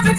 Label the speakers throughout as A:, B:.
A: Good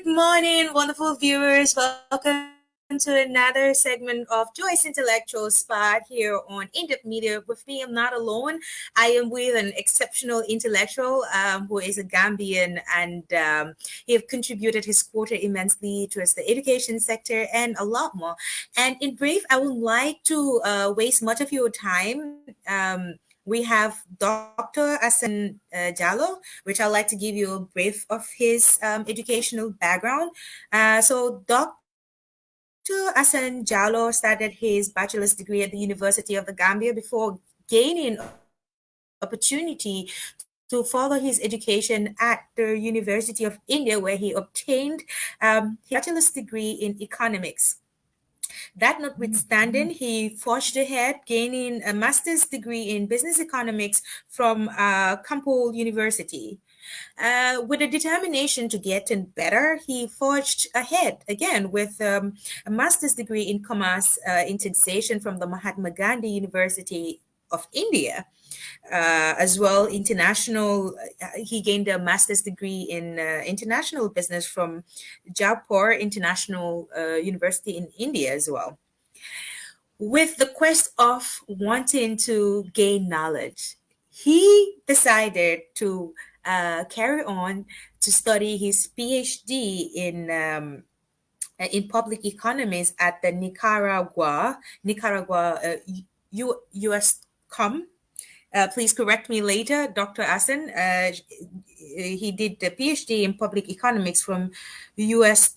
A: morning, wonderful viewers. Welcome to another segment of Joyce Intellectual Spot here on In-Depth Media. With me, I'm not alone. I am with an exceptional intellectual who is a Gambian, and he have contributed his quota immensely towards the education sector and a lot more. And in brief, I would like to waste much of your time. We have Dr. Asan Jallo, which I'd like to give you a brief of his educational background. So Dr. Asan Jallo started his bachelor's degree at the University of the Gambia before gaining opportunity to follow his education at the University of India, where he obtained his bachelor's degree in economics. That notwithstanding, he forged ahead, gaining a master's degree in business economics from Kampol University. With a determination to get in better, he forged ahead again with a master's degree in commerce in taxation from the Mahatma Gandhi University of India. As well, he gained a master's degree in international business from Jaipur International University in India as well. With the quest of wanting to gain knowledge, he decided to carry on to study his PhD in public economics at the Nicaragua U.S. Please correct me later, Dr. Asen. He did the PhD in public economics from U.S.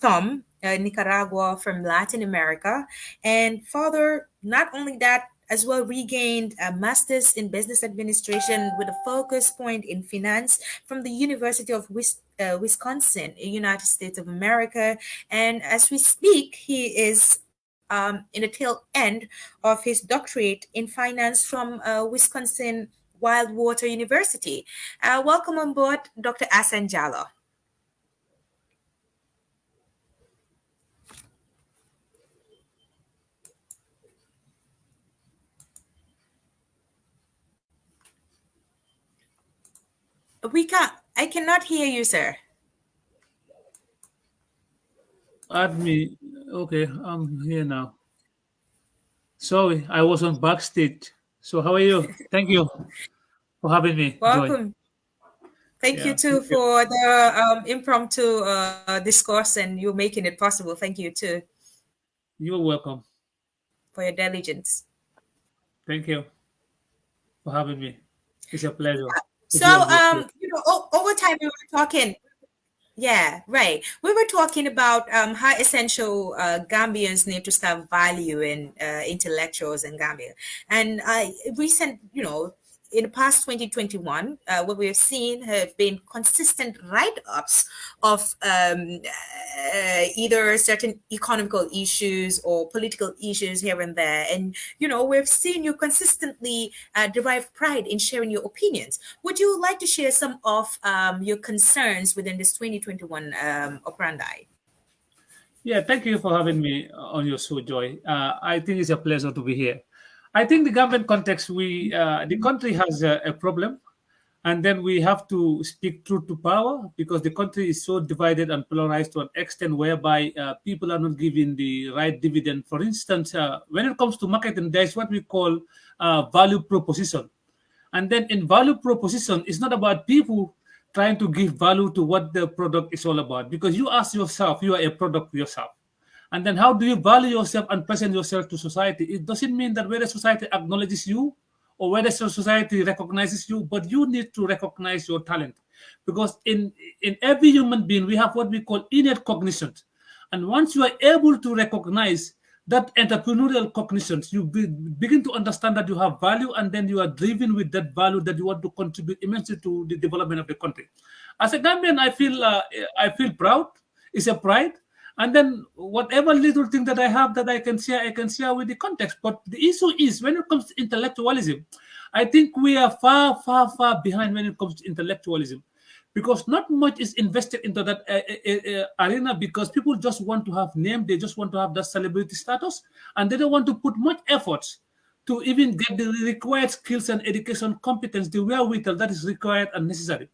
A: Nicaragua from Latin America. And further, not only that, as well regained a master's in business administration with a focus point in finance from the University of Wisconsin, United States of America. And as we speak, he is in the tail end of his doctorate in finance from Wisconsin Wildwater University. Welcome on board, Dr. Asan Jallo. I cannot hear you, sir.
B: Add me. Okay, I'm here now. Sorry, I was on backstage. So how are you? Thank you for having me.
A: Welcome. Thank you too for the impromptu discourse, and you making it possible. Thank you too.
B: You're welcome.
A: For your diligence.
B: Thank you for having me. It's a pleasure.
A: So, over time we were talking. Yeah, right. We were talking about how essential Gambians need to start valuing intellectuals in Gambia. And in the past 2021, what we have seen have been consistent write-ups of either certain economical issues or political issues here and there. And, we've seen you consistently derive pride in sharing your opinions. Would you like to share some of your concerns within this 2021 operandi?
B: Yeah, thank you for having me on your show, Joy. I think it's a pleasure to be here. I think the government context, the country has a problem, and then we have to speak truth to power because the country is so divided and polarized to an extent whereby people are not giving the right dividend. For instance, when it comes to marketing, there's what we call value proposition. And then in value proposition, it's not about people trying to give value to what the product is all about, because you ask yourself, you are a product yourself. And then how do you value yourself and present yourself to society? It doesn't mean that whether society acknowledges you or whether society recognizes you, but you need to recognize your talent. Because in every human being, we have what we call innate cognition. And once you are able to recognize that entrepreneurial cognition, you begin to understand that you have value, and then you are driven with that value that you want to contribute immensely to the development of the country. As a Gambian, I feel proud. It's a pride. And then whatever little thing that I have that I can share with the context. But the issue is when it comes to intellectualism, I think we are far, far, far behind when it comes to intellectualism, because not much is invested into that arena, because people just want to have name, they just want to have that celebrity status, and they don't want to put much efforts to even get the required skills and education competence, the wherewithal that is required and necessary.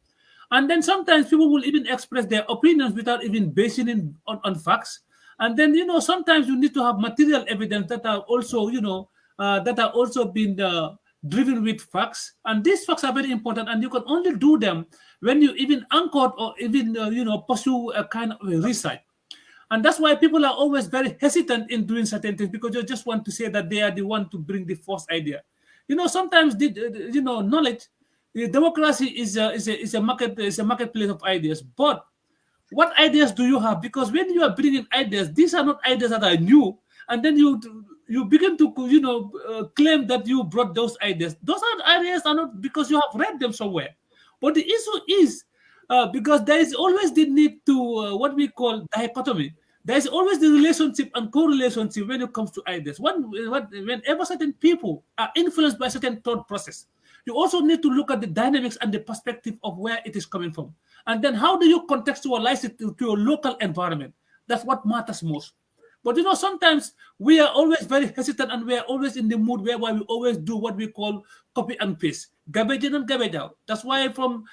B: And then sometimes people will even express their opinions without even basing in on facts. And then sometimes you need to have material evidence that are also that are also being driven with facts. And these facts are very important, and you can only do them when you even anchored or even pursue a kind of a research. And that's why people are always very hesitant in doing certain things, because they just want to say that they are the one to bring the first idea. Sometimes knowledge, democracy is a marketplace of ideas. But what ideas do you have? Because when you are bringing ideas, these are not ideas that are new, and then you begin to claim that you brought those ideas. Those are ideas are not because you have read them somewhere. But the issue is because there is always the need to what we call dichotomy. There is always the relationship and co-relationship when it comes to ideas. Whenever certain people are influenced by certain thought process, you also need to look at the dynamics and the perspective of where it is coming from. And then how do you contextualize it to your local environment? That's what matters most. But sometimes we are always very hesitant, and we are always in the mood whereby we always do what we call copy and paste, garbage in and garbage out. That's why from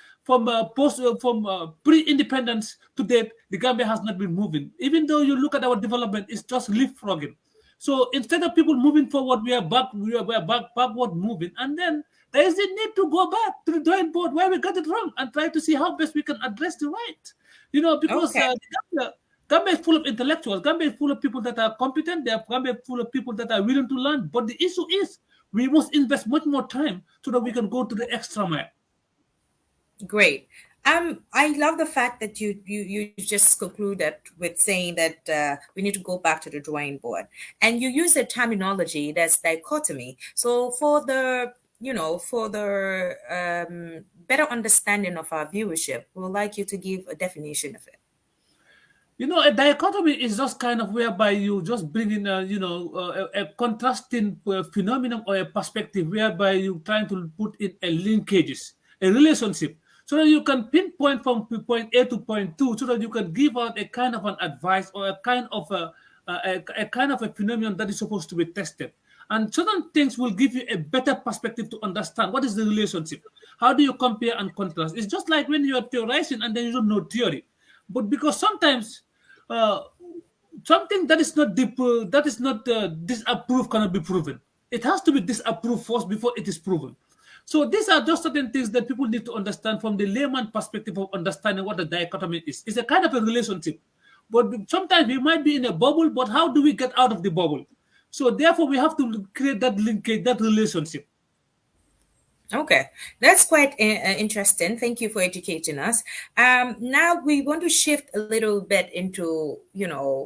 B: pre-independence to date, the Gambia has not been moving. Even though you look at our development, it's just leapfrogging. So instead of people moving forward, we are backward moving, and then there is a need to go back to the drawing board where we got it wrong and try to see how best we can address the right. Because
A: Okay.
B: Gambia is full of intellectuals. Gambia is full of people that are competent. Gambia is full of people that are willing to learn. But the issue is we must invest much more time so that we can go to the extra mile.
A: Great. I love the fact that you just concluded with saying that we need to go back to the drawing board, and you use a terminology that's dichotomy. So for the better understanding of our viewership, we would like you to give a definition of it.
B: A dichotomy is just kind of whereby you just bring in a contrasting phenomenon or a perspective whereby you trying to put in a linkages, a relationship, so that you can pinpoint from point A to point two, so that you can give out a kind of an advice or a kind of a phenomenon that is supposed to be tested. And certain things will give you a better perspective to understand what is the relationship. How do you compare and contrast? It's just like when you are theorizing and then you don't know theory. But because sometimes uh, something that is not that is not disapproved cannot be proven. It has to be disapproved first before it is proven. So these are just certain things that people need to understand from the layman perspective of understanding what the dichotomy is. It's a kind of a relationship, but sometimes we might be in a bubble. But how do we get out of the bubble? So therefore, we have to create that linkage, that relationship.
A: Okay, that's quite interesting. Thank you for educating us. Now we want to shift a little bit into,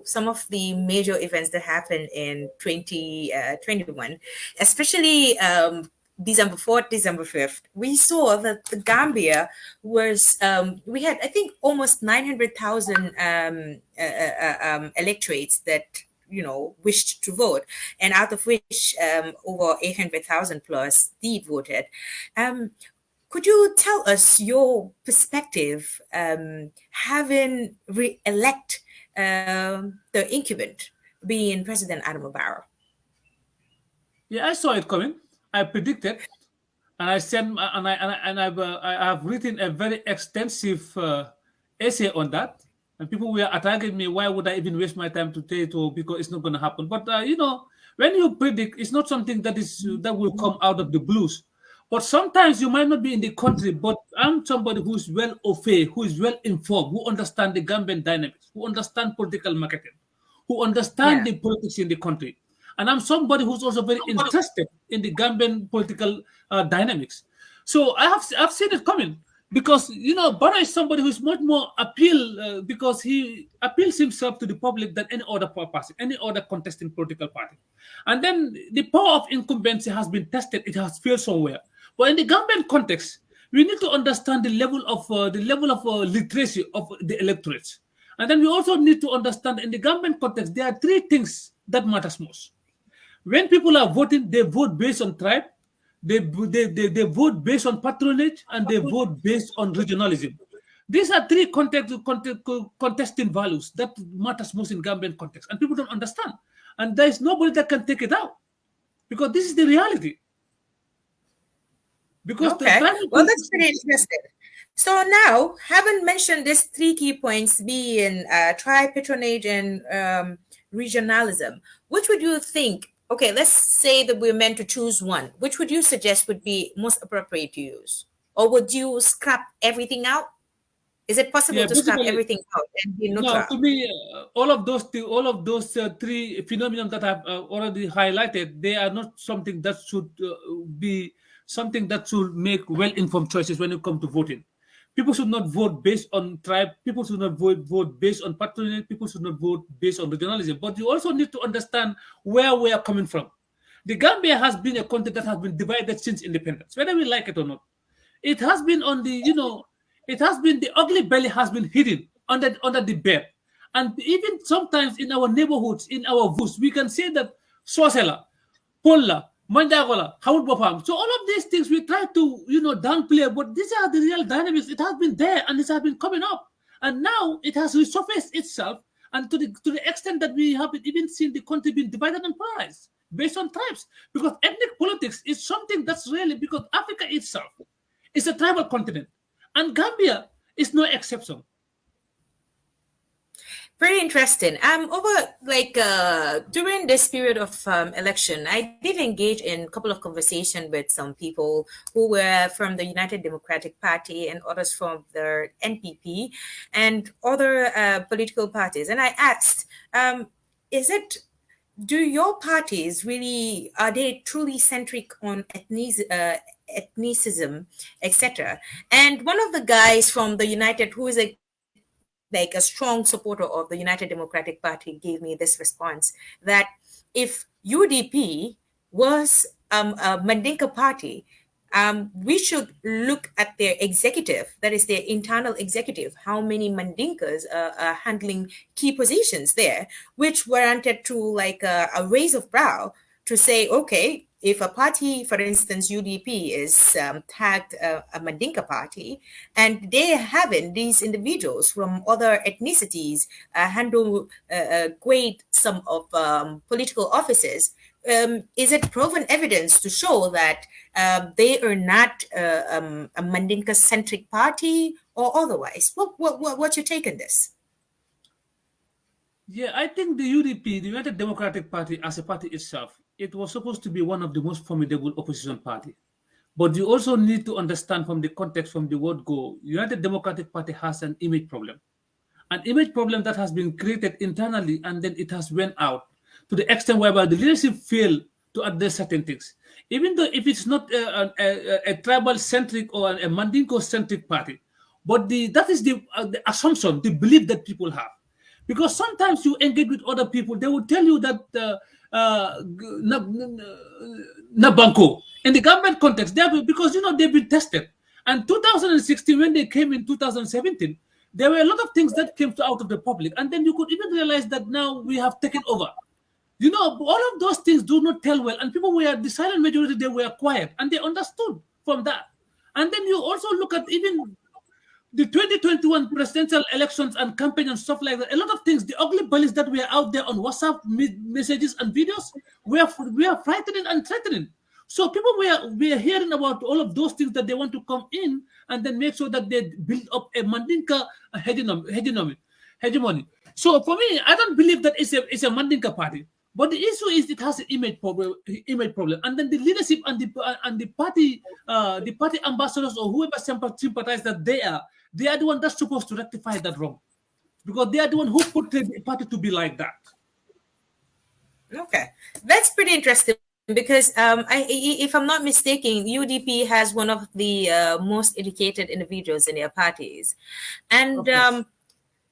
A: some of the major events that happened in 2021, especially December 4th, December 5th. We saw that the Gambia we had, I think, almost 900,000 electorates that wished to vote, and out of which over 800,000 plus did voted. Um, could you tell us your perspective, having re-elect the incumbent being President Adam Barrow?
B: Yeah, I saw it coming. I predicted, and I sent, I have written a very extensive essay on that. And people were attacking me. Why would I even waste my time to say it? Or because it's not going to happen. But when you predict, it's not something that will come out of the blues. But sometimes you might not be in the country, but I'm somebody who's well au fait, who is well informed, who understand the Gambian dynamics, who understand political marketing, who understand
A: Yeah.
B: the politics in the country. And I'm somebody who's also very interested in the Gambian political dynamics. So I've seen it coming, because Barra is somebody who's much more because he appeals himself to the public than any other person, any other contesting political party. And then the power of incumbency has been tested; it has failed somewhere. But in the Gambian context, we need to understand the level of literacy of the electorates. And then we also need to understand in the government context, there are three things that matters most. When people are voting, they vote based on tribe, they vote based on patronage, and they vote based on regionalism. These are three contesting values that matters most in Gambian context, and people don't understand. And there is nobody that can take it out because this is the reality. Because the
A: Okay,
B: tribal
A: well,
B: politics,
A: that's pretty interesting. So now, having mentioned these three key points being tribe patronage and regionalism, which would you think? Okay, let's say that we're meant to choose one. Which would you suggest would be most appropriate to use, or would you scrap everything out? Is it possible
B: yeah,
A: to scrap
B: basically.
A: everything out and be
B: No,
A: neutral?
B: to me, all of those three phenomena that I've already highlighted, they are not something that should be something that should make well-informed choices when it comes to voting. People should not vote based on tribe. People should not vote based on patronage. People should not vote based on regionalism. But you also need to understand where we are coming from. The Gambia has been a country that has been divided since independence, whether we like it or not. It has been on the, it has been the ugly belly has been hidden under the bed. And even sometimes in our neighborhoods, in our woods, we can say that Swasela, Polla, Mandagola, Howard Bopam. So all of these things we try to, downplay, but these are the real dynamics. It has been there and it has been coming up. And now it has resurfaced itself, and to the extent that we have even seen the country being divided and polarized based on tribes. Because ethnic politics is something that's really, because Africa itself is a tribal continent, and Gambia is no exception.
A: Pretty interesting. Over like during this period of election, I did engage in a couple of conversation with some people who were from the United Democratic Party and others from the NPP and other political parties, and I asked, is it do your parties really are they truly centric on ethnicism, etc.? And one of the guys from the United, who is like a strong supporter of the United Democratic Party, gave me this response that if UDP was a Mandinka party, we should look at their executive, that is their internal executive, how many Mandinkas are handling key positions there, which warranted to like a raise of brow to say, okay, if a party, for instance, UDP is tagged a Mandinka party, and they having these individuals from other ethnicities handle great some of political offices, is it proven evidence to show that they are not a Mandinka-centric party or otherwise? What's your take on this?
B: Yeah, I think the UDP, the United Democratic Party, as a party itself, it was supposed to be one of the most formidable opposition party. But you also need to understand from the context, from the word go, United Democratic Party has an image problem that has been created internally, and then it has went out to the extent whereby the leadership fail to address certain things. Even though if it's not a tribal centric or a Mandingo centric party, but that is the assumption, the belief that people have. Because sometimes you engage with other people, they will tell you that Nabanko in the government context, because they've been tested. And 2016, when they came in 2017, there were a lot of things that came out of the public, and then you could even realize that now we have taken over. All of those things do not tell well, and people were the silent majority. They were quiet, and they understood from that. And then you also look at even the 2021 presidential elections and campaign and stuff like that. A lot of things, the ugly bullies that were out there on WhatsApp messages and videos, were frightening and threatening. So people were hearing about all of those things that they want to come in and then make sure that they build up a Mandinka hegemony. So for me, I don't believe that it's a Mandinka party. But the issue is it has an image problem, and then the leadership and the party ambassadors or whoever sympathize that they are the one that's supposed to rectify that wrong, because they are the one who put the party to be like that.
A: Okay, that's pretty interesting because if I'm not mistaken, UDP has one of the most educated individuals in their parties, and
B: Of course.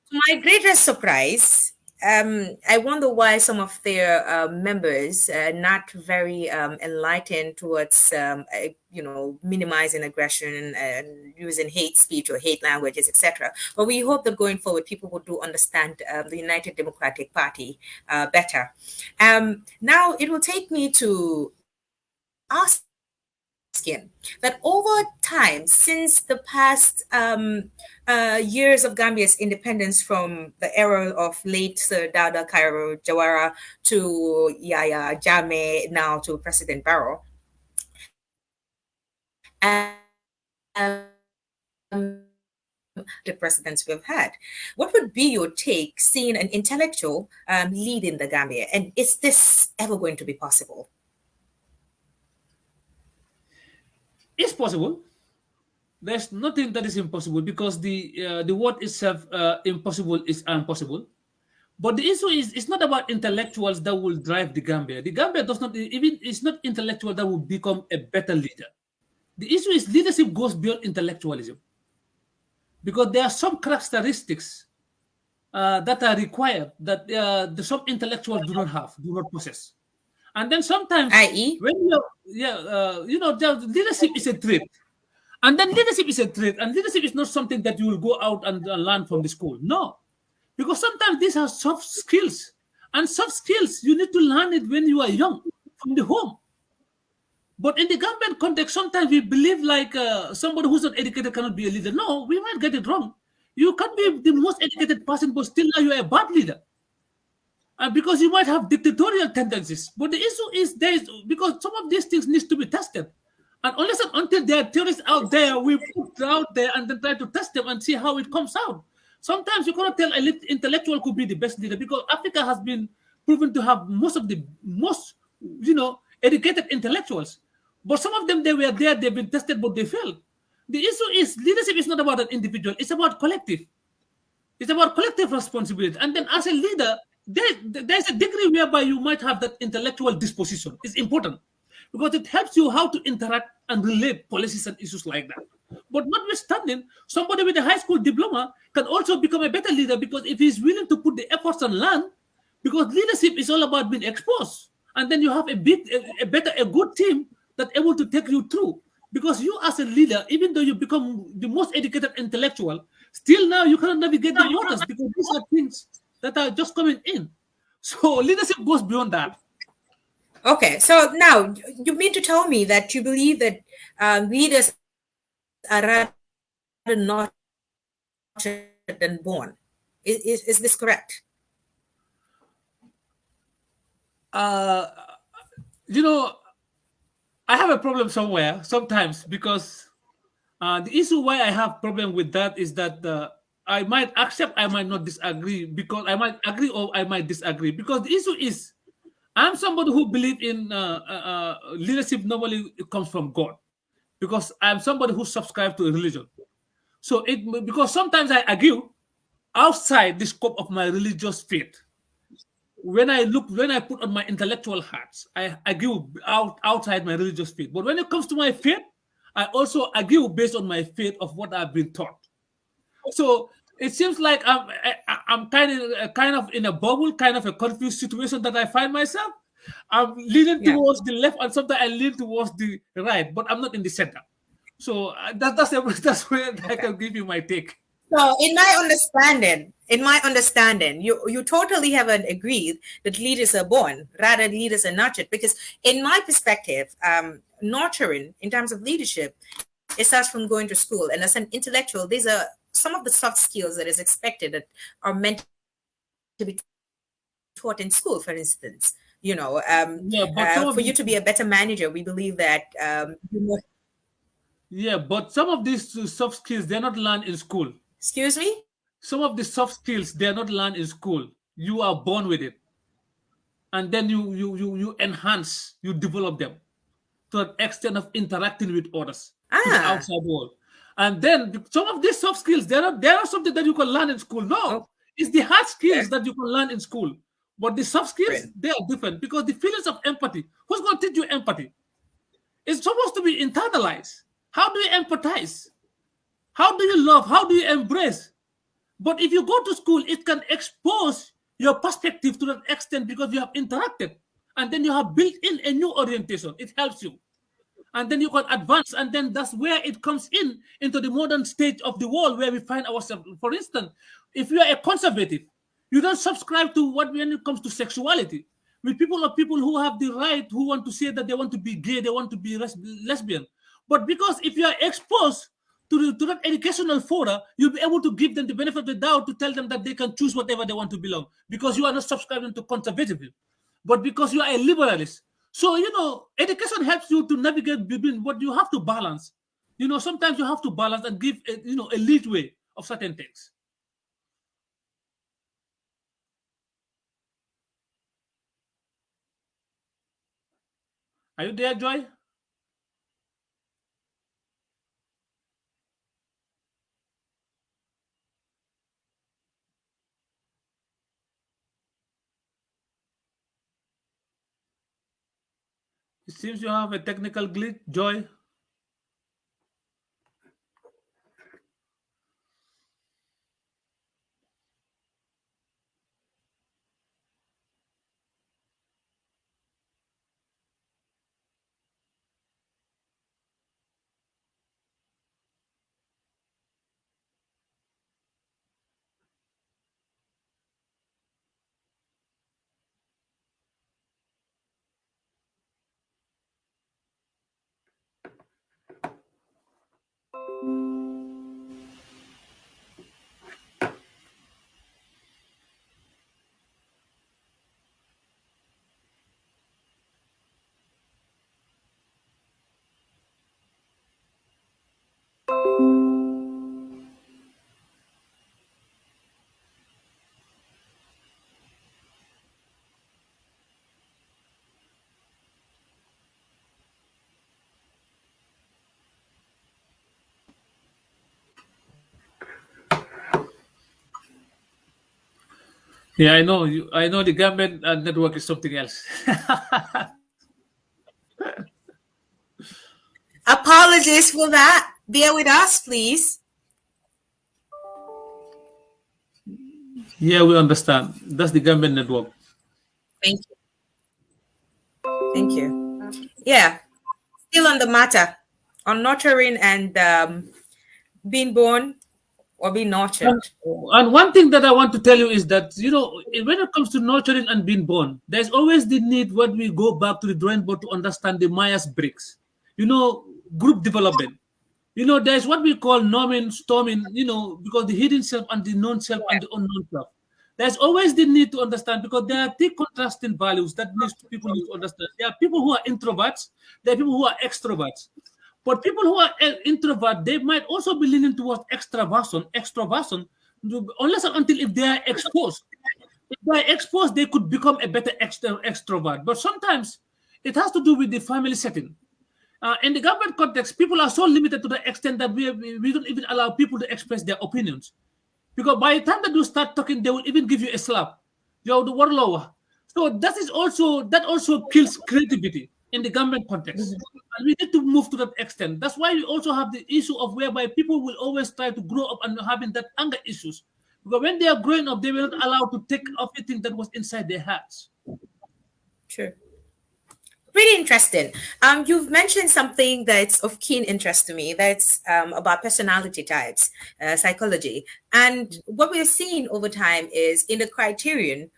A: to my greatest surprise, I wonder why some of their members are not very enlightened towards, minimizing aggression and using hate speech or hate languages, etc. But we hope that going forward, people will do understand the United Democratic Party better. Now, it will take me to asking that over time, since the past years of Gambia's independence from the era of late Sir Dawda Kairó Jawara to Yaya Jammeh, now to President Barrow, the presidents we've had. What would be your take seeing an intellectual leading the Gambia? And is this ever going to be possible?
B: It's possible. There's nothing that is impossible because the word itself, impossible, is impossible. But the issue is, it's not about intellectuals that will drive the Gambia. The Gambia does not even, it's not intellectual that will become a better leader. The issue is leadership goes beyond intellectualism because there are some characteristics that are required that some intellectuals do not possess. And then sometimes
A: I.e.,
B: when you, leadership is a trait. And then leadership is a trait, and leadership is not something that you will go out and learn from the school. No, because sometimes these are soft skills, and soft skills you need to learn it when you are young from the home. But in the government context, sometimes we believe like somebody who's not educated cannot be a leader. No, we might get it wrong. You can be the most educated person, but still now you are a bad leader. And because you might have dictatorial tendencies. But the issue is there is because some of these things needs to be tested. And unless and until there are theories out there, we put out there and then try to test them and see how it comes out. Sometimes you cannot tell an intellectual could be the best leader because Africa has been proven to have most of the most, educated intellectuals. But some of them, they were there, they've been tested, but they failed. The issue is leadership is not about an individual, it's about collective. It's about collective responsibility. And then as a leader, there's a degree whereby you might have that intellectual disposition. It's important because it helps you how to interact and relate policies and issues like that. But notwithstanding, somebody with a high school diploma can also become a better leader because if he's willing to put the efforts and learn, because leadership is all about being exposed. And then you have a good team that able to take you through. Because you as a leader, even though you become the most educated intellectual, still now you cannot navigate the waters because these are things that are just coming in. So leadership goes beyond that.
A: okay, so now you mean to tell me that you believe that leaders are rather nurtured than born? Is this correct?
B: Uh, you know, I have a problem somewhere sometimes because the issue why I have problem with that is that I might accept, I might not disagree because I might agree or I might disagree because the issue is I'm somebody who believe in leadership. Normally, it comes from God because I'm somebody who subscribes to a religion. So it because sometimes I argue outside the scope of my religious faith. When I put on my intellectual hats, I argue outside my religious faith. But when it comes to my faith, I also argue based on my faith of what I've been taught. So it seems like I'm kind of in a bubble, kind of a confused situation that I find myself. I'm leaning
A: Yeah.
B: towards the left, and sometimes I lean towards the right, but I'm not in the center. So that's where I
A: Okay.
B: can give you my take.
A: So, in my understanding, you totally haven't agreed that leaders are born, rather leaders are nurtured. Because in my perspective, nurturing in terms of leadership, it starts from going to school. And as an intellectual, these are some of the soft skills that is expected that are meant to be taught in school. For instance, for you to be a better manager, we
B: Yeah,
A: believe
B: but some of
A: that
B: the yeah, but some of these soft skills they're not learned in school.
A: excuse me.
B: Some of the soft skills they are not learned in school. You are born with it, and then you enhance, you develop them to an extent of interacting with others to the
A: Ah,
B: outside world. And then some of these soft skills they are not something that you can learn in school. No,
A: okay,
B: it's the hard skills that you can learn in school. But the soft skills
A: different.
B: they are different because the feelings of empathy. Who's going to teach you empathy? It's supposed to be internalized. How do you empathize? How do you love? How do you embrace? But if you go to school, it can expose your perspective to that extent because you have interacted, and then you have built in a new orientation. It helps you, and then you can advance, and then that's where it comes in into the modern stage of the world where we find ourselves. For instance, if you are a conservative, you don't subscribe to what when it comes to sexuality. With people are people who have the right, who want to say that they want to be gay, they want to be lesbian. But because if you are exposed to that educational fora, you'll be able to give them the benefit of the doubt to tell them that they can choose whatever they want to belong because you are not subscribing to conservatism, but because you are a liberalist. So, education helps you to navigate between what you have to balance. Sometimes you have to balance and give, a leadway of certain things. Are you there, Joy? It seems you have a technical glitch, Joy. Yeah, I know. I know the government network is something else.
A: Apologies for that. Bear with us, please.
B: Yeah, we understand. That's the government network.
A: Thank you. Thank you. Yeah, still on the matter on nurturing and being born or being
B: And,
A: nurtured.
B: and one thing that I want to tell you is that, when it comes to nurturing and being born, there's always the need when we go back to the drawing board to understand the Myers bricks, group development. There's what we call norming, storming, because the hidden self and the known self and the unknown self. There's always the need to understand because there are three contrasting values that people need to understand. There are people who are introverts, there are people who are extroverts. But people who are introvert, they might also be leaning towards extroversion, unless and until if they are exposed. If they are exposed, they could become a better extrovert. But sometimes it has to do with the family setting. In the government context, people are so limited to the extent that we don't even allow people to express their opinions. Because by the time that you start talking, they will even give you a slap. You're the warlower. So that also kills creativity in the government context. And we need to move to that extent. That's why we also have the issue of whereby people will always try to grow up and having that anger issues. Because when they are growing up, they were not allowed to take everything that was inside their hearts.
A: True. Pretty interesting. You've mentioned something that's of keen interest to me. That's about personality types, psychology, and what we're seeing over time is in the criterion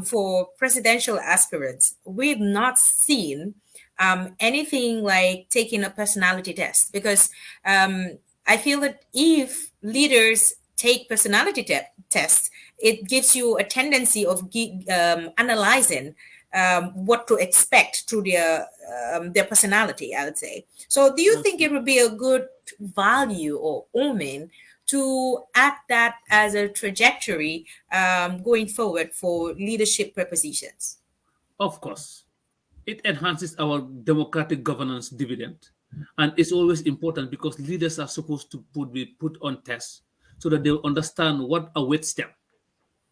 A: for presidential aspirants. We've not seen anything like taking a personality test because I feel that if leaders take personality tests, it gives you a tendency of analyzing what to expect through their personality, I would say. So do you think it would be a good value or omen to act that as a trajectory going forward for leadership prepositions?
B: Of course, it enhances our democratic governance dividend. And it's always important because leaders are supposed to be put on test so that they'll understand what awaits them.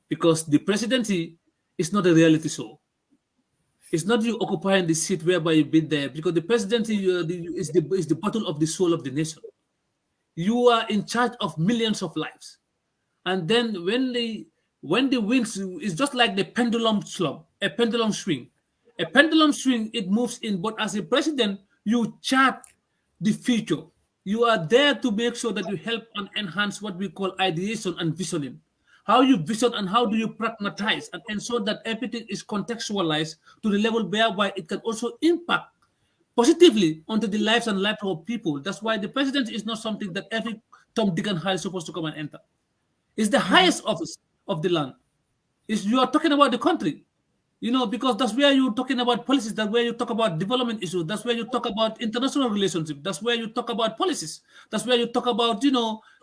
B: Because the presidency is not a reality show. It's not you occupying the seat whereby you've been there, because the presidency is the battle of the soul of the nation. You are in charge of millions of lives. And then when the winds is just like the pendulum slump, a pendulum swing. A pendulum swing, it moves in, but as a president, you chart the future. You are there to make sure that you help and enhance what we call ideation and visioning. How you vision and how do you pragmatize and ensure that everything is contextualized to the level whereby it can also impact positively onto the lives and life of people. That's why the presidency is not something that every Tom, Dick, and Harry is supposed to come and enter. It's the highest office of the land. Is you are talking about the country, because that's where you're talking about policies. That's where you talk about development issues. That's where you talk about international relationship. That's where you talk about policies. That's where you talk about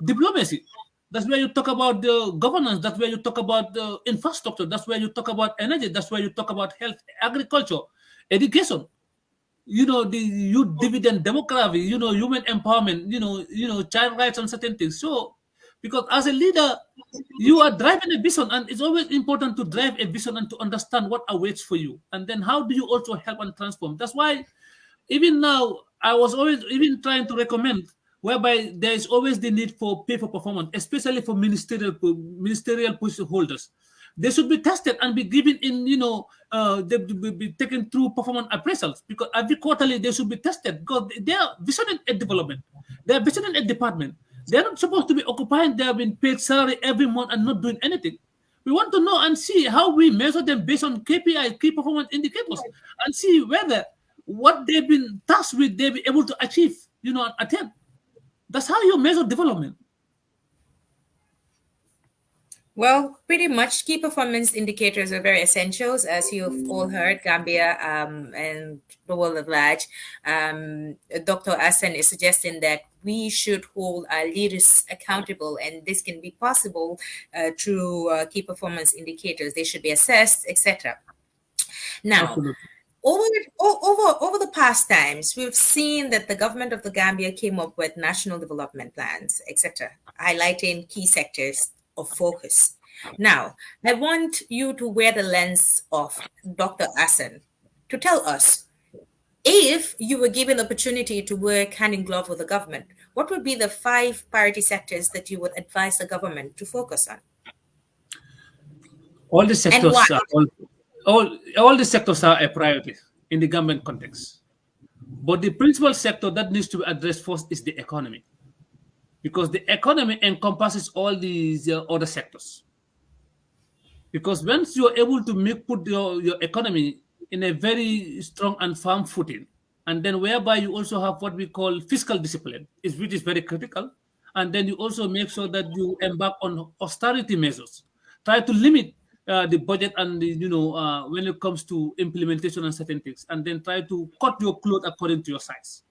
B: diplomacy. That's where you talk about the governance. That's where you talk about the infrastructure. That's where you talk about energy. That's where you talk about health, agriculture, education, the youth dividend demography, human empowerment, child rights and certain things. So because as a leader, you are driving a vision, and it's always important to drive a vision and to understand what awaits for you, and then how do you also help and transform. That's why even now I was always even trying to recommend whereby there is always the need for pay for performance, especially for ministerial position holders. They should be tested and be given in, they will be taken through performance appraisals, because every quarterly they should be tested, because they are visioning a development, they are visioning a department. They're not supposed to be occupying. They have been paid salary every month and not doing anything. We want to know and see how we measure them based on KPI, key performance indicators, and see whether what they've been tasked with, they'll be able to achieve, and attain. That's how you measure development.
A: Well, pretty much key performance indicators are very essentials, as you've all heard, Gambia and the world at large. Dr. Asen is suggesting that we should hold our leaders accountable, and this can be possible through key performance indicators. They should be assessed, etc. Now,
B: Absolutely.
A: over the past times, we've seen that the government of the Gambia came up with national development plans, etc., highlighting key sectors of focus. Now, I want you to wear the lens of Dr. Asen to tell us, if you were given the opportunity to work hand in glove with the government, what would be the 5 priority sectors that you would advise the government to focus on,
B: All the
A: and why?
B: sectors are all the sectors are a priority in the government context. But the principal sector that needs to be addressed first is the economy, because the economy encompasses all these other sectors. Because once you're able to put your economy in a very strong and firm footing, and then whereby you also have what we call fiscal discipline, which is very critical, and then you also make sure that you embark on austerity measures, try to limit the budget and when it comes to implementation and certain things, and then try to cut your cloth according to your size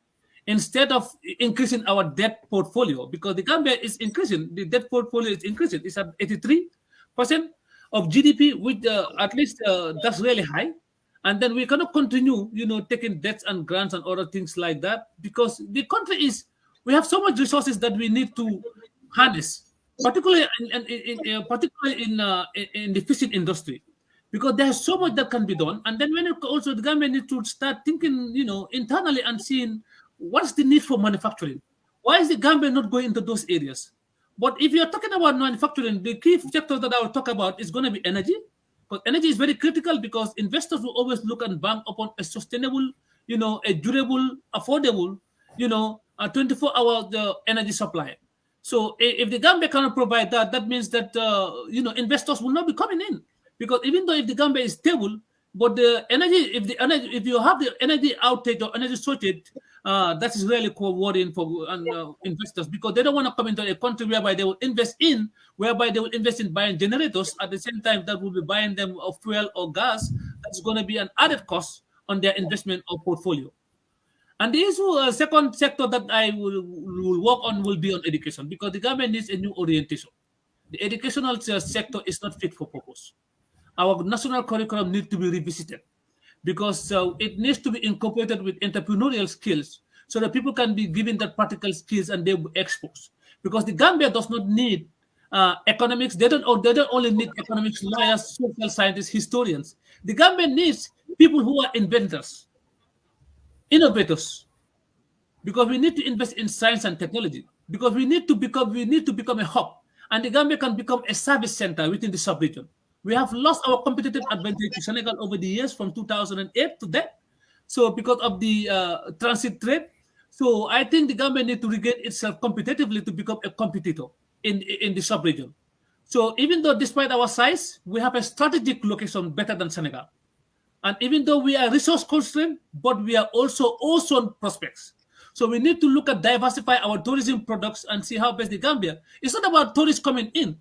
B: instead of increasing our debt portfolio, because the Gambia is increasing, the debt portfolio is increasing. It's at 83% of GDP, which at least that's really high. And then we cannot continue, taking debts and grants and other things like that, because the country we have so much resources that we need to harness, particularly in the fishing industry, because there's so much that can be done. And then when also the government needs to start thinking, internally and seeing what's the need for manufacturing. Why is the Gambia not going into those areas? But if you're talking about manufacturing, the key sector that I will talk about is going to be energy, because energy is very critical, because investors will always look and bank upon a sustainable, a durable, affordable, a 24-hour energy supply. So if the Gambia cannot provide that, that means that investors will not be coming in, because even though if the Gambia is stable, but the energy, if you have the energy outage or energy shortage, that is really worrying for investors, because they don't want to come into a country whereby they will invest in buying generators at the same time that will be buying them of fuel or gas. That's going to be an added cost on their investment or portfolio. And the issue, second sector that I will work on will be on education, because the government needs a new orientation. The educational sector is not fit for purpose. Our national curriculum needs to be revisited, because it needs to be incorporated with entrepreneurial skills, so that people can be given that practical skills and they will be exposed. Because the Gambia does not need economics. They don't only need economics, lawyers, social scientists, historians. The Gambia needs people who are inventors, innovators, because we need to invest in science and technology, because we need to become a hub. and the Gambia can become a service center within the sub-region. We have lost our competitive advantage to Senegal over the years from 2008 to that. So because of the transit trade, so I think the government need to regain itself competitively to become a competitor in the sub-region. So even though despite our size, we have a strategic location better than Senegal. And even though we are resource constrained, but we are also ocean prospects. So we need to look at diversify our tourism products and see how best the Gambia. It's not about tourists coming in,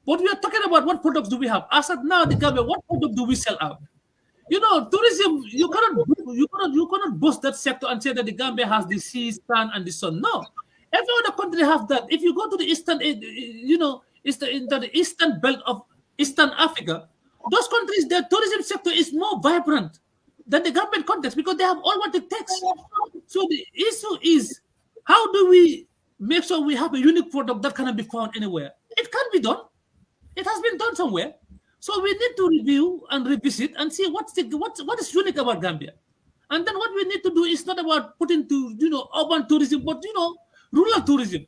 B: but we are talking about what products do we have. As of now, the Gambia, what product do we sell out? Tourism, you cannot boost that sector and say that the Gambia has the sea, sand, and the sun. No, every other country has that. If you go to the eastern, into the eastern belt of Eastern Africa, those countries, their tourism sector is more vibrant than the government context because they have all what it takes. So the issue is, how do we make sure we have a unique product that cannot be found anywhere? It can be done. It has been done somewhere. So we need to review and revisit and see what is unique about Gambia. And then what we need to do is not about putting to urban tourism, but rural tourism.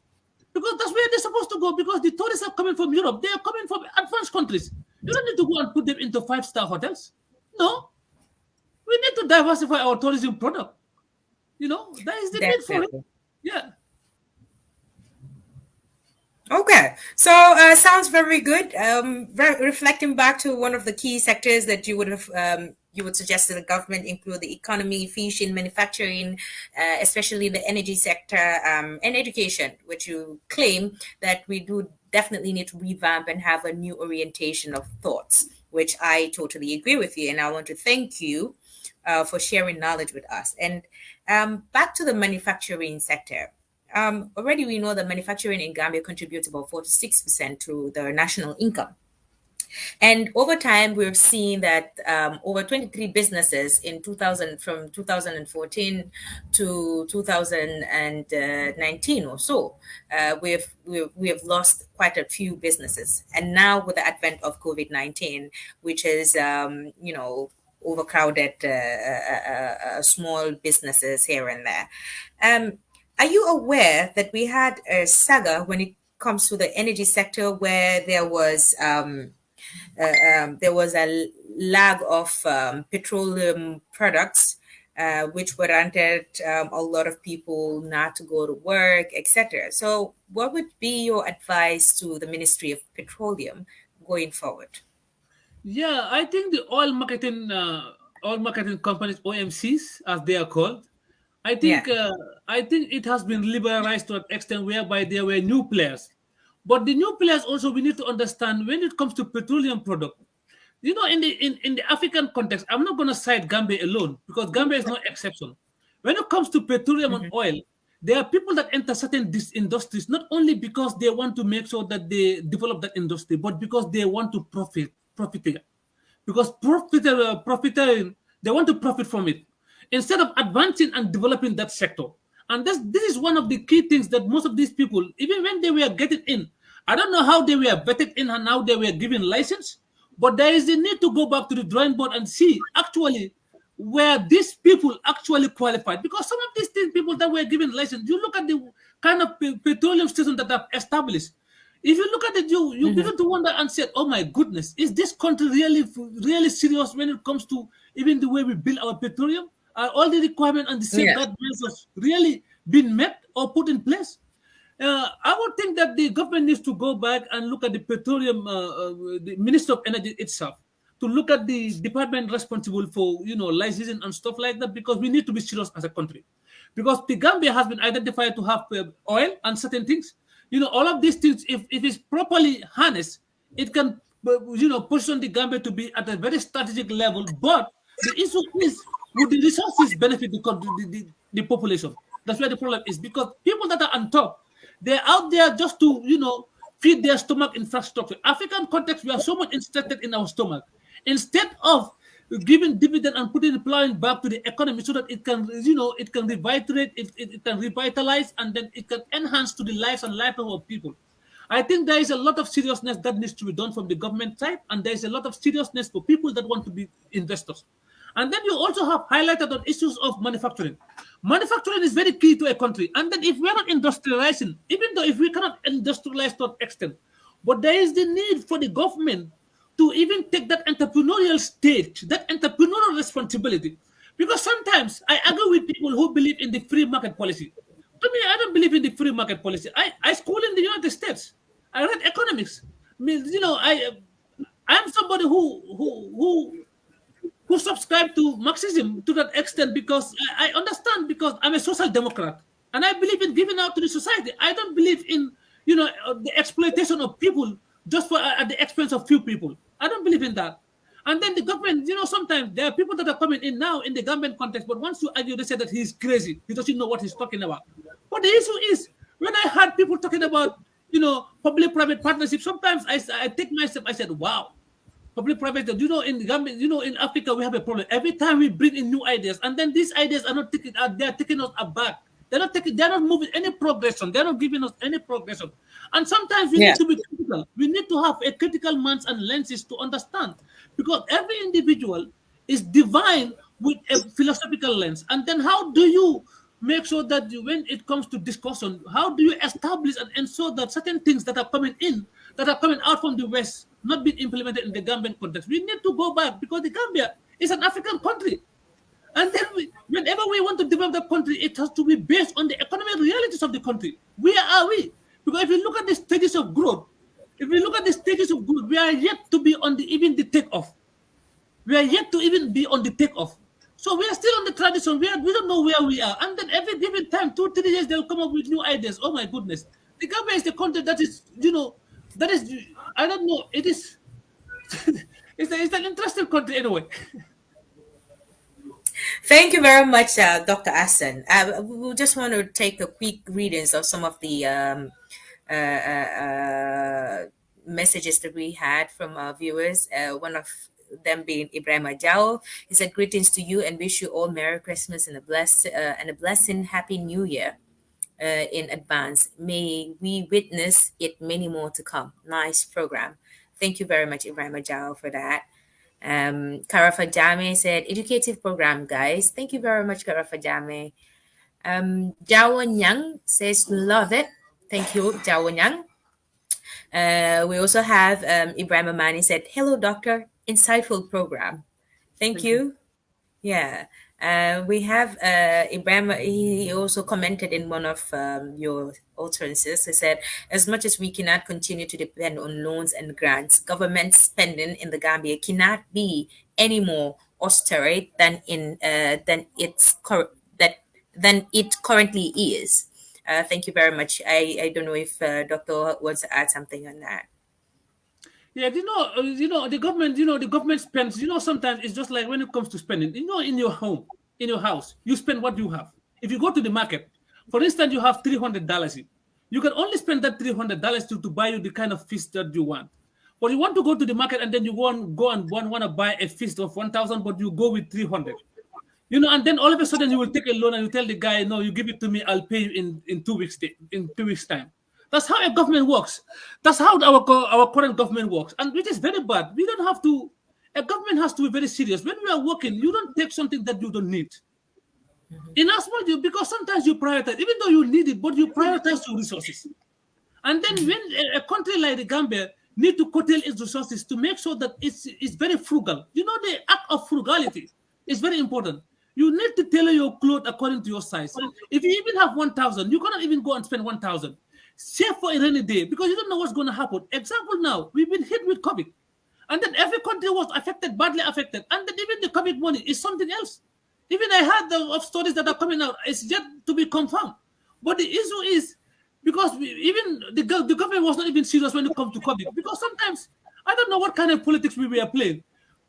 B: Because that's where they're supposed to go, because the tourists are coming from Europe. They are coming from advanced countries. You don't need to go and put them into five-star hotels. No. We need to diversify our tourism product. That is the need for it.
A: Definitely.
B: Yeah.
A: Okay, so sounds very good. Reflecting back to one of the key sectors that you would suggest to the government include the economy, fishing, manufacturing, especially the energy sector, and education, which you claim that we do definitely need to revamp and have a new orientation of thoughts, which I totally agree with you, and I want to thank you for sharing knowledge with us. And back to the manufacturing sector. Already we know that manufacturing in Gambia contributes about 46% to the national income. And over time, we've seen that over 23 businesses in 2000, from 2014 to 2019 or so, we have lost quite a few businesses. And now with the advent of COVID-19, which is, overcrowded small businesses here and there. Are you aware that we had a saga when it comes to the energy sector where there was a lag of petroleum products, which warranted a lot of people not to go to work, etc. So, what would be your advice to the Ministry of Petroleum going forward?
B: Yeah, I think the oil marketing companies, OMCs, as they are called, I
A: Yeah.
B: think uh, I think it has been liberalized to an extent whereby there were new players. But the new players also, we need to understand when it comes to petroleum product. In the African context, I'm not going to cite Gambia alone because Gambia is no exception. When it comes to petroleum and
A: Mhm.
B: oil, there are people that enter certain industries not only because they want to make sure that they develop that industry, but because they want to profit, because they want to profit from it instead of advancing and developing that sector. And this is one of the key things that most of these people, even when they were getting in, I don't know how they were vetted in and how they were given license, but there is a need to go back to the drawing board and see actually where these people actually qualified. Because some of these people that were given license, you look at the kind of petroleum station that are established. If you look at it, you
A: Mhm.
B: begin to wonder and say, "Oh my goodness, is this country really serious when it comes to even the way we build our petroleum? Are all the requirements and the
A: Yeah.
B: safeguard measures really been met or put in place?" I would think that the government needs to go back and look at the petroleum, the Minister of Energy itself, to look at the department responsible for licensing and stuff like that, because we need to be serious as a country. Because the Gambia has been identified to have oil and certain things. All of these things, if it's properly harnessed, it can position the Gambia to be at a very strategic level. But the issue is, would the resources benefit the population? That's where the problem is, because people that are on top, they're out there just to feed their stomach infrastructure. African context, we are so much interested in our stomach instead of giving dividend and putting the plowing back to the economy so that it can it can revitalize, and then it can enhance to the lives and livelihood of people. I think there is a lot of seriousness that needs to be done from the government side, and there is a lot of seriousness for people that want to be investors. And then you also have highlighted on issues of manufacturing. Manufacturing is very key to a country. And then if we are not industrializing, even though if we cannot industrialize to an extent,
C: But there is the need for the government to even take that entrepreneurial stage, that entrepreneurial responsibility. Because sometimes I argue with people who believe in the free market policy. To me, I don't believe in the free market policy. I school in the United States. I read economics. I mean, I'm somebody who subscribe to Marxism to that extent because I understand because I'm a social democrat and I believe in giving out to the society. I don't believe in the exploitation of people just for at the expense of few people. I don't believe in that. And then the government, sometimes there are people that are coming in now in the government context, but once you argue, they say that he's crazy. He doesn't know what he's talking about. But the issue is, when I heard people talking about, public-private partnership, sometimes I take myself, I said, wow, public private, in Gambia, in Africa, we have a problem. Every time we bring in new ideas, and then these ideas are not taking, they're taking us aback. They're not moving any progression. They're not giving us any progression. And sometimes we
A: Yeah.
C: need to be critical. We need to have a critical minds and lenses to understand, because every individual is divine with a philosophical lens. And then how do you make sure that when it comes to discussion, how do you establish and ensure that certain things that are coming in, that are coming out from the West, not being implemented in the Gambian context? We need to go back because the Gambia is an African country. And then whenever we want to develop the country, it has to be based on the economic realities of the country. Where are we? Because if you look at the stages of growth, if we look at the stages of growth, we are yet to be on the even the takeoff. We are yet to even be on the takeoff. So we are still on the tradition. We don't know where we are. And then every given time, 2, 3 years, they'll come up with new ideas. Oh my goodness. The Gambia is the country that is, that is, I don't know, it is, it's an interesting country anyway.
A: Thank you very much, Dr. Asen. We just want to take a quick readings of some of the messages that we had from our viewers. One of them being Ibrahim Ajao. He said, "Greetings to you and wish you all Merry Christmas and a blessing Happy New Year in advance. May we witness it many more to come. Nice program." Thank you very much, Ibrahim Ajao, for that. Karafa Jame said, "Educative program, guys." Thank you very much, Karafa Jame. Jawo Nyang says, "Love it." Thank you, Jawo Nyang. We also have Ibrahim Amani said, "Hello, doctor. Insightful program." Thank
C: Thank you.
A: you. Yeah. We have Ibrahim. He also commented in one of your utterances. He said, "As much as we cannot continue to depend on loans and grants, government spending in the Gambia cannot be any more austere than it currently is." Thank you very much. I don't know if Doctor wants to add something on that.
C: Yeah, the government spends, sometimes it's just like when it comes to spending, in your home, in your house, you spend what you have. If you go to the market, for instance, you have $300, you can only spend that $300 to buy you the kind of fish that you want. But you want to go to the market and then you want to buy a fish of 1,000, but you go with 300. And then all of a sudden you will take a loan and you tell the guy, no, you give it to me, I'll pay you in 2 weeks in 2 weeks time. That's how a government works. That's how our current government works, and which is very bad. We don't have to. A government has to be very serious. When we are working, you don't take something that you don't need. In as much because sometimes you prioritize, even though you need it, but you prioritize your resources. And then when a country like the Gambia need to curtail its resources to make sure that it's very frugal. The act of frugality is very important. You need to tailor your clothes according to your size. If you even have 1,000, you cannot even go and spend 1,000. Save for a rainy day because you don't know what's going to happen. Example now, we've been hit with COVID. And then every country was affected, badly affected. And then even the COVID money is something else. Even I heard of stories that are coming out. It's yet to be confirmed. But the issue is because even the government was not even serious when it comes to COVID. Because sometimes I don't know what kind of politics we were playing.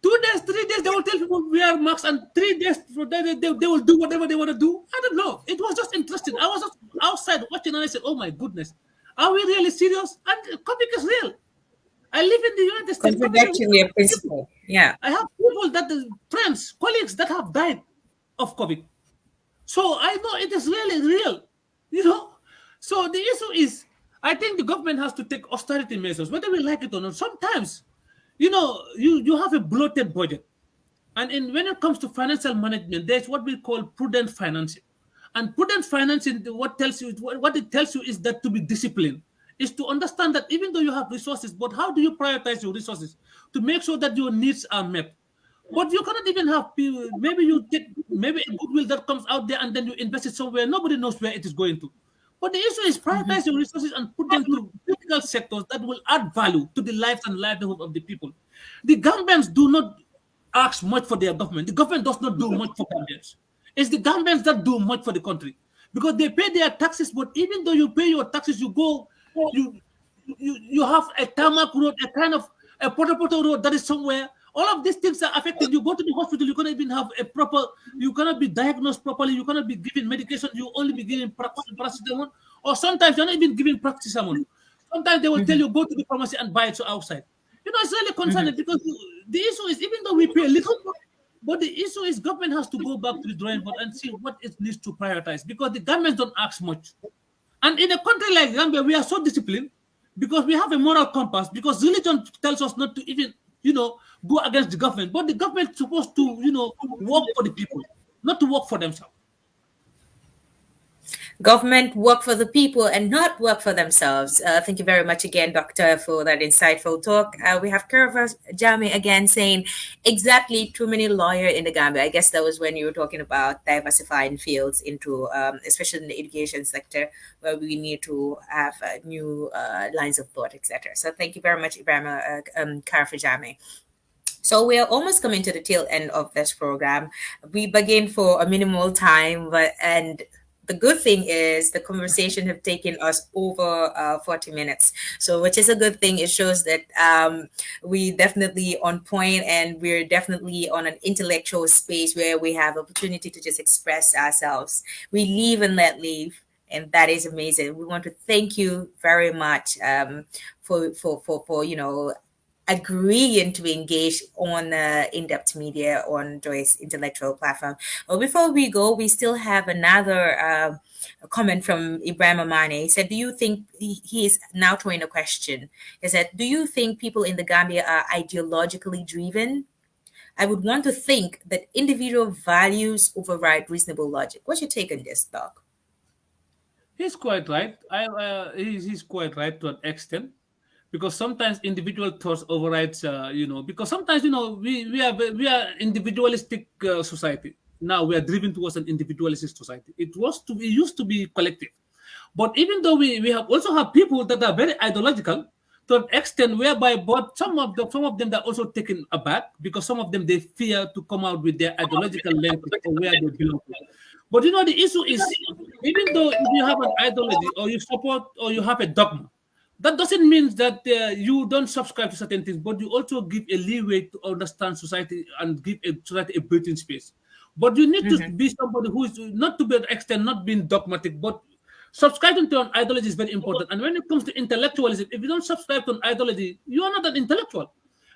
C: 2 days, 3 days, they will tell people we are masks, and 3 days they will do whatever they want to do. I don't know. It was just interesting. I was just outside watching and I said, "Oh my goodness, are we really serious?" And COVID is real. I live in the United States. COVID is
A: Contradicting your
C: real.
A: principle. Yeah.
C: I have people friends, colleagues that have died of COVID. So I know it is really real, you know. So the issue is, I think the government has to take austerity measures, whether we like it or not. Sometimes, you have a bloated budget. And when it comes to financial management, there's what we call prudent financing. And prudent financing, what it tells you is that to be disciplined. is to understand that even though you have resources, but how do you prioritize your resources to make sure that your needs are met? But you cannot even have people. Maybe you get maybe a goodwill that comes out there, and then you invest it somewhere. Nobody knows where it is going to. But the issue is prioritize your resources and put them to critical sectors that will add value to the lives and livelihood of the people. The Gambians do not ask much for their government. The government does not do much for Gambians. It's the Gambians that do much for the country because they pay their taxes. But even though you pay your taxes, you go, you you have a tarmac road, a kind of a poto road that is somewhere. All of these things are affected. You go to the hospital, you cannot even have a proper, you cannot be diagnosed properly, you cannot be given medication, you only be given paracetamol, or sometimes you're not even giving paracetamol. Sometimes they will tell you go to the pharmacy and buy it outside. It's really concerning because the issue is even though we pay a little, but the issue is government has to go back to the drawing board and see what it needs to prioritize because the governments don't ask much. And in a country like Gambia, we are so disciplined because we have a moral compass because religion tells us not to even, go against the government. But the government is supposed to, work for the people, not to work for themselves.
A: Government work for the people and not work for themselves. Thank you very much again, Doctor, for that insightful talk. We have Curva Jami again saying, exactly, too many lawyers in the Gambia. I guess that was when you were talking about diversifying fields into, especially in the education sector, where we need to have new lines of thought, etc. So thank you very much, Ibrahim Curva Jami. So we are almost coming to the tail end of this program. We begin for a minimal time, and the good thing is the conversation have taken us over 40 minutes. So which is a good thing. It shows that we definitely on point and we're definitely on an intellectual space where we have opportunity to just express ourselves. We live and let live. And that is amazing. We want to thank you very much for agreeing to engage on in-depth media on Joyce intellectual platform. But before we go, we still have another comment from Ibrahim Amane. He said, do you think, he is now throwing a question, he said, do you think people in the Gambia are ideologically driven? I would want to think that individual values override reasonable logic. What's your take on this, Doc?
C: He's quite right. He's quite right to an extent. Because sometimes individual thoughts overrides, because sometimes we are individualistic society. Now we are driven towards an individualistic society. It used to be collective, but even though we have also have people that are very ideological to an extent whereby, but some of them are also taken aback because some of them they fear to come out with their ideological lenses or where they belong to. But the issue is even though you have an ideology or you support or you have a dogma, that doesn't mean that you don't subscribe to certain things, but you also give a leeway to understand society and give society a breathing space. But you need to be somebody who is not to be an extent, not being dogmatic, but subscribing to an ideology is very important. And when it comes to intellectualism, if you don't subscribe to an ideology, you are not an intellectual.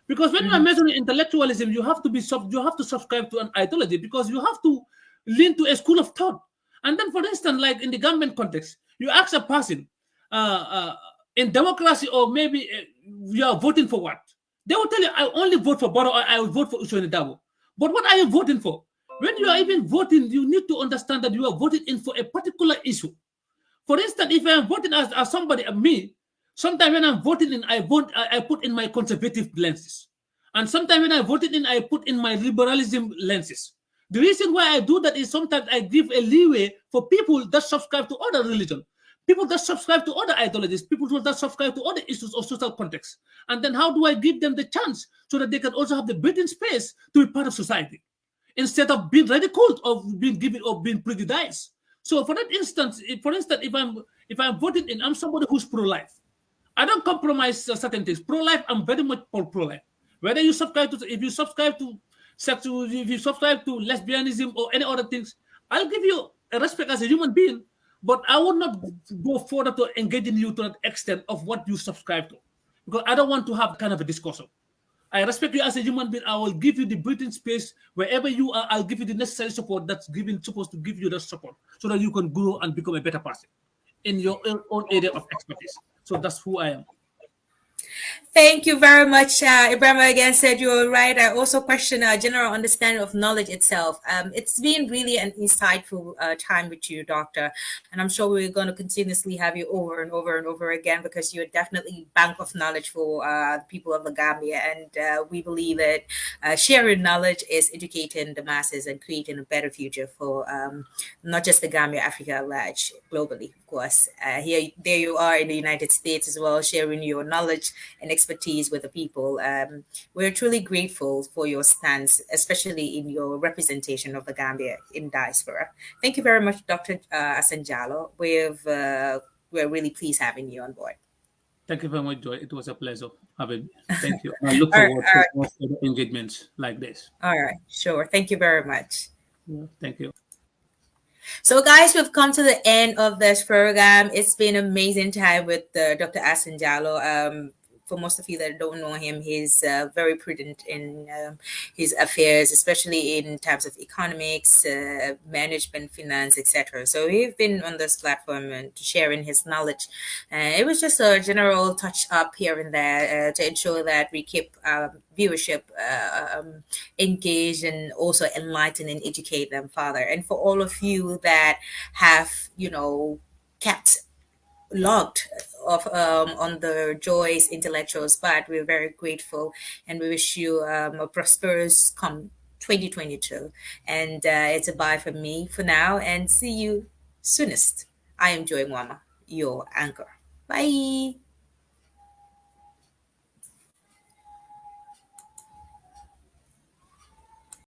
C: Because when you are measuring intellectualism, you have to subscribe to an ideology because you have to lean to a school of thought. And then, for instance, like in the government context, you ask a person, in democracy, or maybe you are voting for what? They will tell you, I only vote for Baro or I will vote for Ushoni Dabo. But what are you voting for? When you are even voting, you need to understand that you are voting in for a particular issue. For instance, if I am voting as somebody, me, sometimes when I'm voting in, I put in my conservative lenses. And sometimes when I voted in, I put in my liberalism lenses. The reason why I do that is sometimes I give a leeway for people that subscribe to other religion. People that subscribe to other ideologies, people that subscribe to other issues of social context. And then how do I give them the chance so that they can also have the breathing space to be part of society instead of being ridiculed or being given or being prejudiced? So for that instance, if I'm voting in, I'm somebody who's pro-life. I don't compromise certain things. Pro-life, I'm very much for pro-life. Whether you subscribe to, if you subscribe to sexual, if you subscribe to lesbianism or any other things, I'll give you a respect as a human being. But I would not go further to engaging you to that extent of what you subscribe to, because I don't want to have kind of a discussion. I respect you as a human being. I will give you the breathing space wherever you are. I'll give you the necessary support that's supposed to give you that support so that you can grow and become a better person in your own area of expertise. So that's who I am.
A: Thank you very much. Ibrahim again said you were right. I also question a general understanding of knowledge itself. It's been really an insightful time with you, Doctor. And I'm sure we're going to continuously have you over and over and over again because you're definitely bank of knowledge for the people of the Gambia. And we believe that sharing knowledge is educating the masses and creating a better future for not just the Gambia, Africa at large, globally, of course. There you are in the United States as well, sharing your knowledge and expertise with the people. We're truly grateful for your stance, especially in your representation of the Gambia in diaspora. Thank you very much, Dr. Asanjalo. We're really pleased having you on board.
C: Thank you very much, Joy. It was a pleasure having me. Thank you. I look
A: All right,
C: forward to more further engagements like this.
A: all right, sure. Thank you very much.
C: Yeah, thank you.
A: So, guys, we've come to the end of this program. It's been amazing time with Dr. Asanjalo. For most of you that don't know him, he's very prudent in his affairs, especially in terms of economics, management, finance, etc. So we've been on this platform and sharing his knowledge. It was just a general touch up here and there to ensure that we keep viewership engaged and also enlighten and educate them further. And for all of you that have, kept logged of on the Joyce Intellectual Spot. We're very grateful and we wish you a prosperous come 2022. And it's a bye from me for now and see you soonest. I am Joy Mwama, your anchor. Bye.